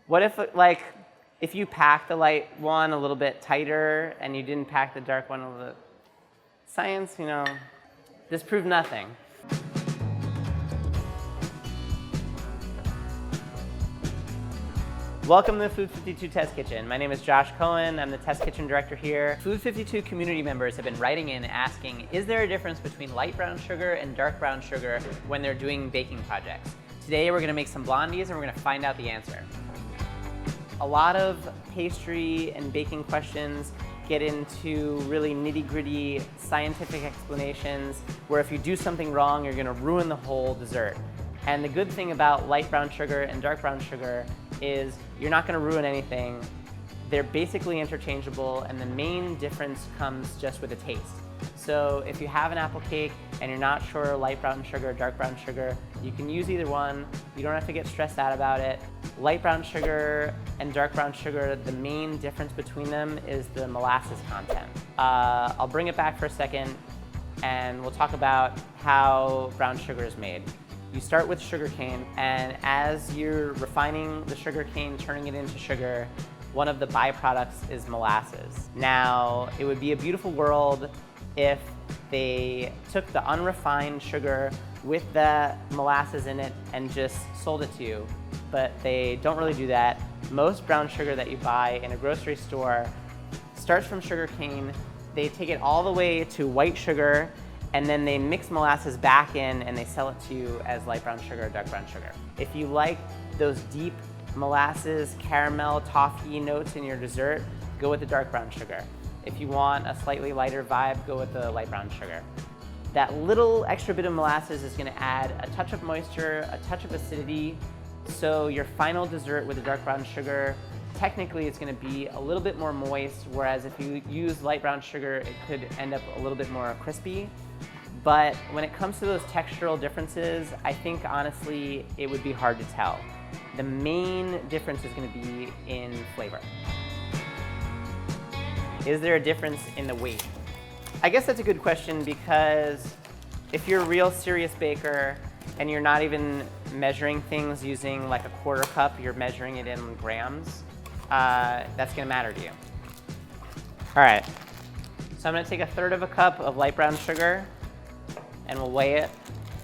What if, like, if you pack the light one a little bit tighter and you didn't pack the dark one a little bit? Science, you know, this proved nothing. Welcome to the Food 52 Test Kitchen. My name is Josh Cohen. I'm the Test Kitchen Director here. Food 52 community members have been writing in asking, is there a difference between light brown sugar and dark brown sugar when they're doing baking projects? Today we're gonna make some blondies and we're gonna find out the answer. A lot of pastry and baking questions get into really nitty-gritty scientific explanations where if you do something wrong, you're gonna ruin the whole dessert. And the good thing about light brown sugar and dark brown sugar is you're not gonna ruin anything. They're basically interchangeable, and the main difference comes just with the taste. So if you have an apple cake and you're not sure light brown sugar or dark brown sugar, you can use either one. You don't have to get stressed out about it. Light brown sugar and dark brown sugar, the main difference between them is the molasses content. I'll bring it back for a second and we'll talk about how brown sugar is made. You start with sugarcane, and as you're refining the sugarcane, turning it into sugar, one of the byproducts is molasses. Now, it would be a beautiful world if they took the unrefined sugar with the molasses in it and just sold it to you, but they don't really do that. Most brown sugar that you buy in a grocery store starts from sugarcane. They take it all the way to white sugar, and then they mix molasses back in and they sell it to you as light brown sugar or dark brown sugar. If you like those deep molasses, caramel, toffee notes in your dessert, go with the dark brown sugar. If you want a slightly lighter vibe, go with the light brown sugar. That little extra bit of molasses is gonna add a touch of moisture, a touch of acidity, so your final dessert with the dark brown sugar, technically it's gonna be a little bit more moist, whereas if you use light brown sugar, it could end up a little bit more crispy. But when it comes to those textural differences, I think honestly, it would be hard to tell. The main difference is gonna be in flavor. Is there a difference in the weight? I guess that's a good question, because if you're a real serious baker and you're not even measuring things using like a quarter cup, you're measuring it in grams, that's gonna matter to you. All right, so I'm gonna take 1/3 cup of light brown sugar and we'll weigh it,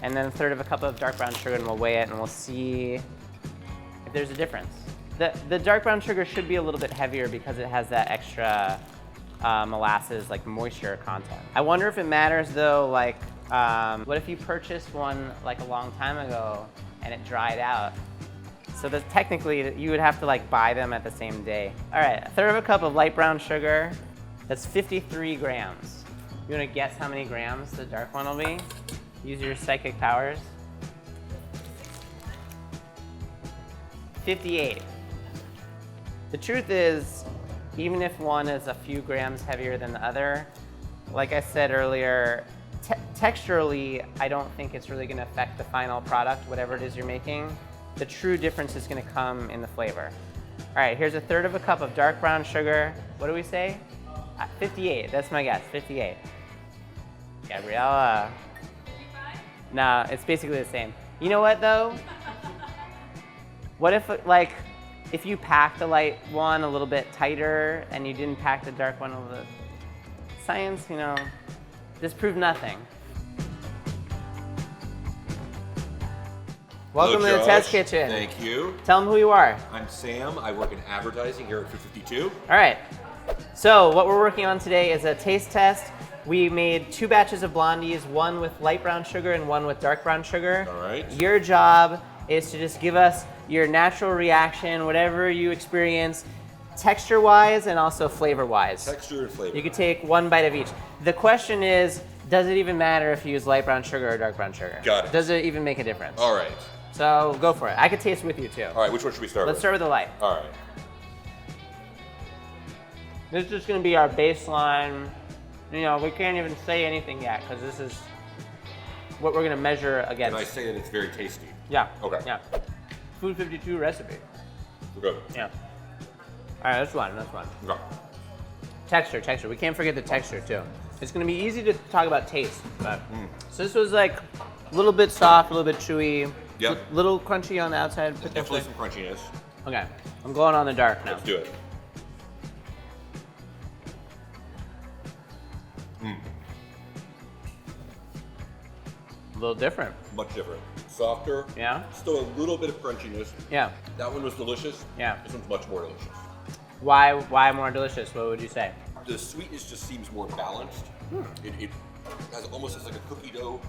and then 1/3 cup of dark brown sugar and we'll weigh it, and we'll see if there's a difference. The dark brown sugar should be a little bit heavier because it has that extra molasses, like moisture content. I wonder if it matters though, like, what if you purchased one like a long time ago and it dried out? So that technically you would have to like buy them at the same day. All right, 1/3 cup of light brown sugar, that's 53 grams. You wanna guess how many grams the dark one will be? Use your psychic powers. 58. The truth is, even if one is a few grams heavier than the other, like I said earlier, texturally, I don't think it's really gonna affect the final product, whatever it is you're making. The true difference is gonna come in the flavor. All right, here's 1/3 cup of dark brown sugar. What do we say? 58, that's my guess, 58. Gabriella. 55? Nah, it's basically the same. You know what though? What if, like, if you pack the light one a little bit tighter and you didn't pack the dark one a little bit? Science, you know, this proved nothing. Welcome Hello, to the Josh. Test Kitchen. Thank you. Tell them who you are. I'm Sam. I work in advertising here at Food 52. All right. So what we're working on today is a taste test. We made 2 batches of blondies, one with light brown sugar and one with dark brown sugar. All right. Your job is to just give us your natural reaction, whatever you experience, texture-wise and also flavor-wise. Texture and flavor. You could take 1 bite of each. The question is, does it even matter if you use light brown sugar or dark brown sugar? Got it. Does it even make a difference? All right. So go for it. I could taste with you too. All right, which one should we start Let's with? start with the light. All right. This is just gonna be our baseline. You know, we can't even say anything yet because this is what we're gonna measure against. And I say that it's very tasty. Yeah. Okay. Yeah. Food 52 recipe. We're good. Yeah. All right, that's one. Okay. Texture. We can't forget the texture too. It's gonna be easy to talk about taste, but so this was like a little bit soft, a little bit chewy, Yep. a little crunchy on the outside. Definitely some crunchiness. Okay, I'm going on the dark now. Let's do it. A little different. Much different. Softer. Yeah? Still a little bit of crunchiness. Yeah. That one was delicious. Yeah. This one's much more delicious. Why more delicious? What would you say? The sweetness just seems more balanced. It has almost like a cookie dough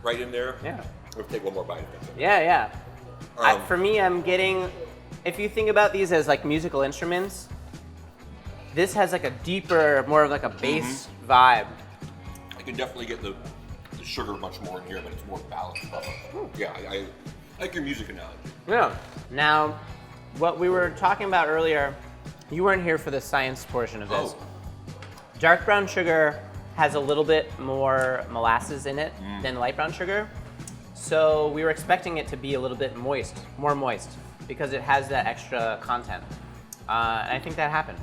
right in there. Yeah. We'll take one more bite of that. Yeah, yeah. For me, I'm getting, if you think about these as like musical instruments, this has like a deeper, more of like a bass vibe. I can definitely get the sugar much more in here, but it's more balanced. Yeah, I like your music analogy. Yeah. Now, what we were talking about earlier, you weren't here for the science portion of this. Oh. Dark brown sugar has a little bit more molasses in it than light brown sugar. So we were expecting it to be a little bit moist, more moist, because it has that extra content. And I think that happened.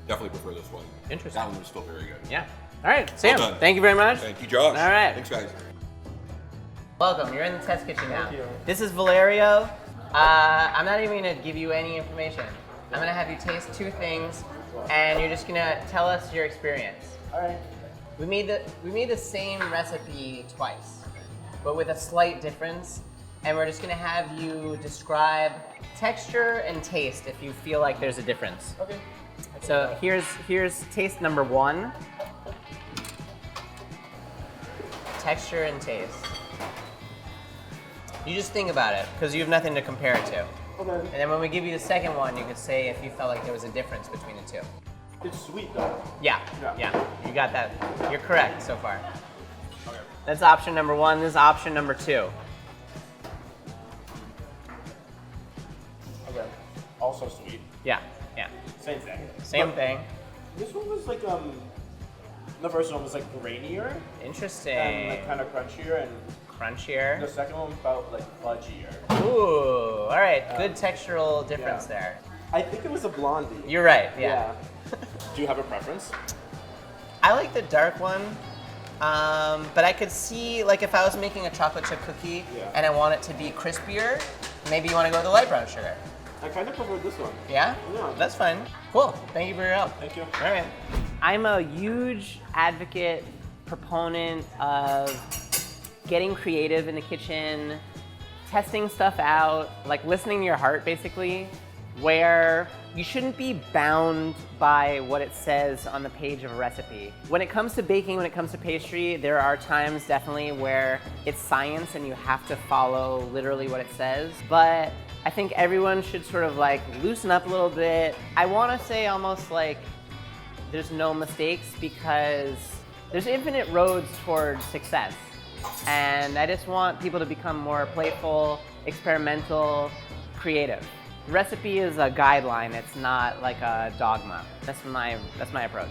Definitely prefer this one. Interesting. That one was still very good. Yeah. All right, Sam, Well done. thank you very much. Thank you, Josh. All right. Thanks, guys. Welcome, you're in the test kitchen now. Thank you. This is Valerio. I'm not even gonna give you any information. I'm gonna have you taste two things, and you're just gonna tell us your experience. All right. We made the same recipe twice, but with a slight difference, and we're just gonna have you describe texture and taste if you feel like there's a difference. Okay. So here's taste number one. Texture and taste. You just think about it, because you have nothing to compare it to. Okay. And then when we give you the second one, you could say if you felt like there was a difference between the two. It's sweet though. Yeah, Yeah. yeah, you got that. You're correct so far. Okay. That's option number one. This is option number two. Okay. Also sweet. Yeah, yeah. Same thing. Same But thing. This one was like the first one was like grainier Interesting. and like kind of crunchier, and Crunchier. the second one felt like fudgier. Ooh, all right. Good textural difference yeah. there. I think it was a blondie. You're right, yeah. Do you have a preference? I like the dark one, but I could see, like, if I was making a chocolate chip cookie Yeah. and I want it to be crispier, maybe you want to go with the light brown sugar. I kind of prefer this one. Yeah? Yeah. That's fine. Cool. Thank you for your help. Thank you. All right. I'm a huge advocate, proponent of getting creative in the kitchen, testing stuff out, like listening to your heart, basically, where you shouldn't be bound by what it says on the page of a recipe. When it comes to baking, when it comes to pastry, there are times definitely where it's science and you have to follow literally what it says. But I think everyone should sort of like loosen up a little bit. I want to say almost like there's no mistakes because there's infinite roads toward success. And I just want people to become more playful, experimental, creative. The recipe is a guideline, it's not like a dogma. That's my approach.